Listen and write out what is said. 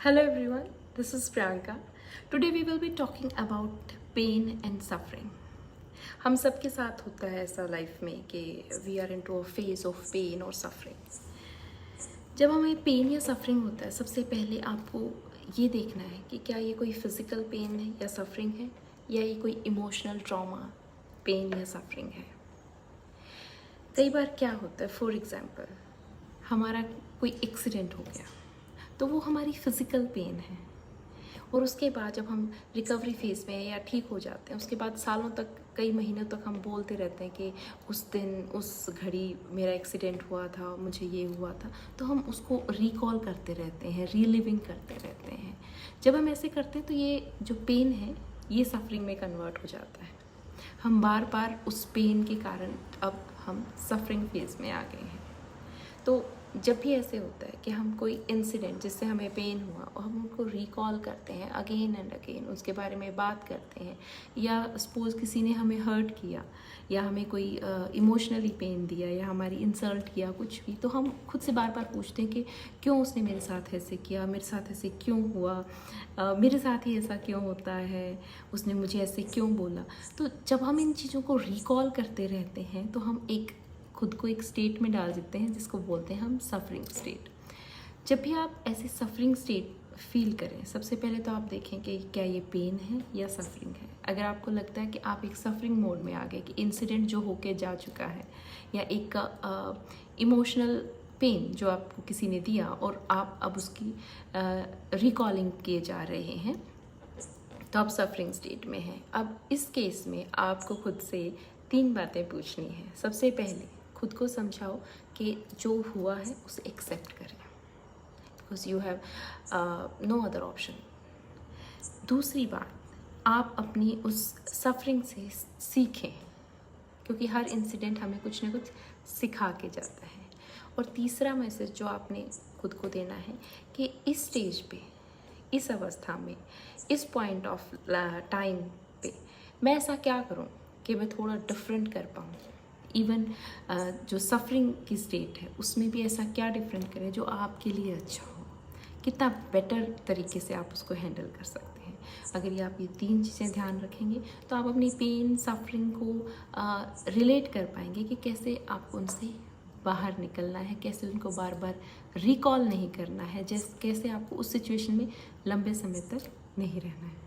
Hello everyone, this is Priyanka. Today we will be talking about pain and suffering. हम सबके साथ होता है ऐसा लाइफ में कि we are into a phase of pain और सफरिंग. जब हमें पेन या सफरिंग होता है, सबसे पहले आपको ये देखना है कि क्या ये कोई फिज़िकल पेन है या सफरिंग है, या ये कोई इमोशनल ट्रॉमा पेन या सफरिंग है. कई बार क्या होता है, फॉर एग्ज़ाम्पल हमारा कोई एक्सीडेंट हो गया तो वो हमारी फ़िज़िकल पेन है, और उसके बाद जब हम रिकवरी फेज़ में या ठीक हो जाते हैं, उसके बाद सालों तक, कई महीनों तक हम बोलते रहते हैं कि उस दिन उस घड़ी मेरा एक्सीडेंट हुआ था, मुझे ये हुआ था. तो हम उसको रिकॉल करते रहते हैं, रीलिविंग करते रहते हैं. जब हम ऐसे करते हैं तो ये जो पेन है ये सफरिंग में कन्वर्ट हो जाता है. हम बार बार उस पेन के कारण अब हम सफरिंग फेज़ में आ गए हैं. तो जब भी ऐसे होता है कि हम कोई इंसिडेंट जिससे हमें पेन हुआ और हम उनको रिकॉल करते हैं अगेन एंड अगेन, उसके बारे में बात करते हैं, या सपोज़ किसी ने हमें हर्ट किया या हमें कोई इमोशनली पेन दिया या हमारी इंसल्ट किया, कुछ भी, तो हम खुद से बार बार पूछते हैं कि क्यों उसने मेरे साथ ऐसे किया, मेरे साथ ऐसे क्यों हुआ, मेरे साथ ही ऐसा क्यों होता है, उसने मुझे ऐसे क्यों बोला. तो जब हम इन चीज़ों को रिकॉल करते रहते हैं तो हम खुद को एक स्टेट में डाल देते हैं जिसको बोलते हैं हम सफरिंग स्टेट. जब भी आप ऐसे सफरिंग स्टेट फील करें, सबसे पहले तो आप देखें कि क्या ये पेन है या सफरिंग है. अगर आपको लगता है कि आप एक सफरिंग मोड में आ गए, कि इंसिडेंट जो होके जा चुका है या एक इमोशनल पेन जो आपको किसी ने दिया और आप अब उसकी रिकॉलिंग किए जा रहे हैं, तो आप सफरिंग स्टेट में हैं. अब इस केस में आपको खुद से 3 बातें पूछनी है. सबसे पहले खुद को समझाओ कि जो हुआ है उसे एक्सेप्ट करें, because you have no other option. दूसरी बात, आप अपनी उस सफरिंग से सीखें, क्योंकि हर इंसिडेंट हमें कुछ ना कुछ सिखा के जाता है. और तीसरा मैसेज जो आपने खुद को देना है कि इस स्टेज पे, इस अवस्था में, इस पॉइंट ऑफ टाइम पे मैं ऐसा क्या करूं कि मैं थोड़ा डिफरेंट कर पाऊँ. इवन जो सफरिंग की स्टेट है उसमें भी ऐसा क्या डिफरेंट करें जो आपके लिए अच्छा हो, कितना बेटर तरीके से आप उसको हैंडल कर सकते हैं. अगर ये आप ये 3 चीज़ें ध्यान रखेंगे तो आप अपनी पेन सफरिंग को रिलेट कर पाएंगे कि कैसे आपको उनसे बाहर निकलना है, कैसे उनको बार बार रिकॉल नहीं करना है, कैसे आपको उस सिचुएशन में लंबे समय तक नहीं रहना है.